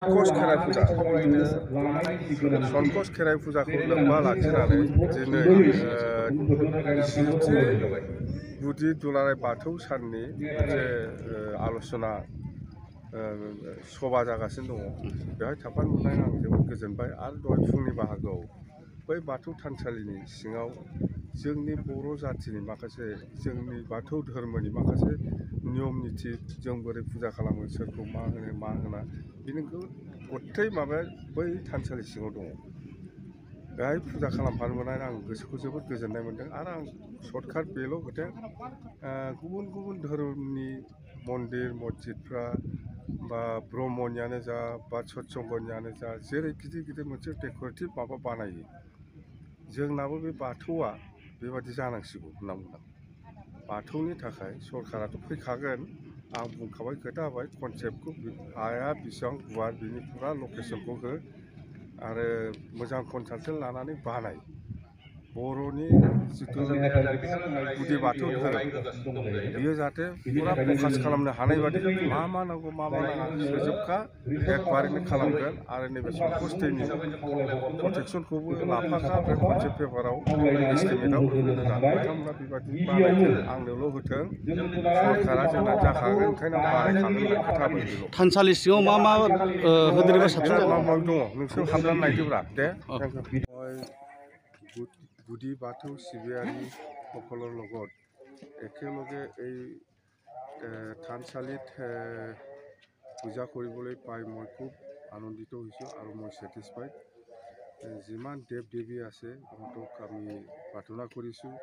संकोच खेराइ फुजा संकोच खेराइ फुजाखौ लोब्बा लाखिनानै दिनै जिथि गुदि दुलाराय बाथौ साननि मोनसे आल'सना सभा जागासिनो दङ। बेवहाय थाफानो मोननाय आं जोबोद गोजोनबाय। आरो दहाय फुंनि बाहागोआव बै बाथौ थानसालिनि सिङाव जोंनि बर' जाथिनि माखासे जोंनि बाथौ धोरोमनि माखासे नियम निथि जों बोरै फुजा खालामो, सोरखौ मा होनो मा होना, बेनि गथै माबाया बै थानसालि सिङाव दङ। बेहाय फुजा खालामफानो मोननानै आं गोसोखौ जोबोद गोजोननाय मोन्दों। आरो आं सर्टकाट बेल' खोथा, गुबुन गुबुन धोरोमनि मन्दिर मस्जिदफ्रा बा ब्रह्मनियानो जा बा सत्संगनियानो जा जेरै गिदिर गिदिर मोनसे डेक'रेटिभ माबा बानायो, जोंनाबो बे बाथौआ बेबादि जानांसिगौ होनना बुंदों। बाथौनि थाखाय सरकाराथ' फैखागोन, आं बुंखाबाय, खोथा होबाय, कनसेप्टखौ हाया बेसेबां गुवार बिनि फुरा लकेसनखौ हो आरो मोजां कनसाल्टेन्ट लानानै बानाय। बर'नि जिथु गुदि बाथौ धोरोम बियो जाहाथे फुरा फकास खालामनो हानाय बादि मा मा नांगौ मा मा नाङा सोजोबखा एकबारैनो खालामगोन। आरो नैबे संकस दैनि प्रटेकसनखौबो लाफाखा बे कनसेप्ट पेपाराव एस्टिमेटआव होगोन। बिथांमोना बेबादि बानायथों, आंनोल' होथों, सरकारा जोंना जाखागोन ओंखायनो आं बानायखागोन होननाय खोथा होबाय। बेल' थानसालि सिङाव मा मा होदेरबा साबसिन बिराद जागोन? माबा माबि दङ, नोंसोर हाबनानै नायदोब्रा दे। गुदि बाथौ सिबियारि সকলৰ লগত একেলগে এই থানচালিত পূজা কৰিবলৈ পাই মই খুব আনন্দিত হৈছোঁ আৰু মই ছেটিছফাইড। যিমান দেৱ দেৱী আছে সিহঁতক আমি প্ৰাৰ্থনা কৰিছোঁ।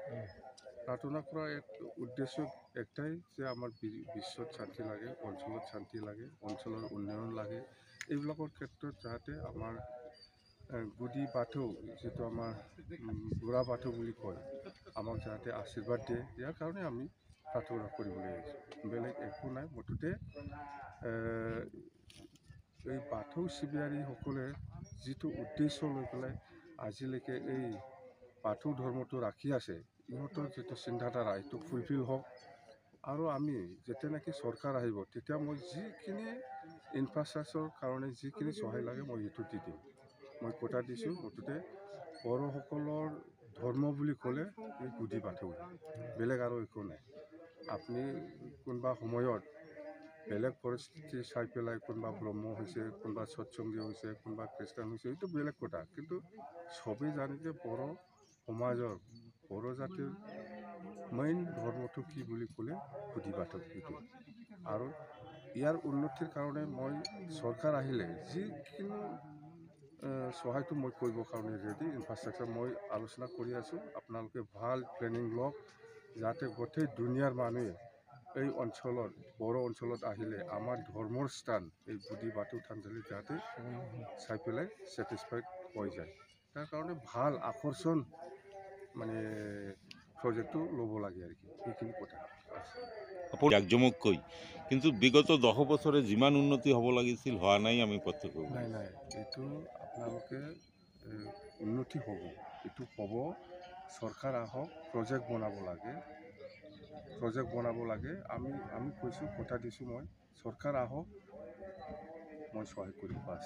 প্ৰাৰ্থনা কৰা এক উদ্দেশ্য একটাই যে আমাৰ বিশ্বত শান্তি লাগে, অঞ্চলত শান্তি লাগে, অঞ্চলৰ উন্নয়ন লাগে। এইবিলাকৰ ক্ষেত্ৰত যাতে আমাৰ গুদি বাথৌ, যিটো আমাৰ বুঢ়া বাথৌ বুলি কয়, আমাক যাতে আশীৰ্বাদ দিয়ে, ইয়াৰ কাৰণে আমি প্ৰাৰ্থনা কৰিবলৈ আহিছোঁ। বেলেগ একো নাই। মুঠতে এই বাথৌ সিবিয়াৰীসকলে যিটো উদ্দেশ্য লৈ পেলাই আজিলৈকে এই বাথৌ ধৰ্মটো ৰাখি আছে, ইহঁতৰ যিটো চিন্তাধাৰা এইটো ফুলফিল হওক। আৰু আমি যেতিয়া নেকি চৰকাৰ আহিব, তেতিয়া মই যিখিনি ইনফ্ৰাষ্ট্ৰাকচাৰৰ কাৰণে যিখিনি সহায় লাগে মই সেইটো দি দিম। মই কথা দিছোঁ। মুঠতে বড়োসকলৰ ধৰ্ম বুলি ক'লে এই গুদি বাথৌ, বেলেগ আৰু একো নাই। আপুনি কোনোবা সময়ত বেলেগ পৰিস্থিতি চাই পেলাই কোনোবা ব্ৰহ্ম হৈছে, কোনোবা সৎসংগী হৈছে, কোনোবা খ্ৰীষ্টান হৈছে, এইটো বেলেগ কথা। কিন্তু চবেই জানে যে বড়ো সমাজৰ, বড়ো জাতিৰ মেইন ধৰ্মটো কি বুলি ক'লে গুদি বাথৌ এইটো। আৰু ইয়াৰ উন্নতিৰ কাৰণে মই চৰকাৰ আহিলে যিখিনি সহায়টো মই কৰিবৰ কাৰণে ৰেডি। ইনফ্ৰাষ্ট্ৰাকচাৰ মই আলোচনা কৰি আছোঁ। আপোনালোকে ভাল প্লেনিং লওক, যাতে গোটেই দুনিয়াৰ মানুহে এই অঞ্চলত, বড়ো অঞ্চলত আহিলে আমাৰ ধৰ্মৰ স্থান এই গুদি বাথৌ থানচালিত যাতে চাই পেলাই ছেটিছফাইড হৈ যায়। তাৰ কাৰণে ভাল আকৰ্ষণ মানে প্ৰজেক্টটো ল'ব লাগে আৰু কি, সেইখিনি কথা আছে। জাকজমককৈ, কিন্তু বিগত 10 বছৰে যিমান উন্নতি হ'ব লাগিছিল হোৱা নাই, আমি প্ৰত্যক্ষ কৰোঁ। নাই নাই, এইটো আপোনালোকে উন্নতি হ'ব, এইটো হ'ব। চৰকাৰ আহক, প্ৰজেক্ট বনাব লাগে, প্ৰজেক্ট বনাব লাগে। আমি কৈছোঁ, কথা দিছোঁ, মই চৰকাৰ আহক, মই সহায় কৰিম, বাছ।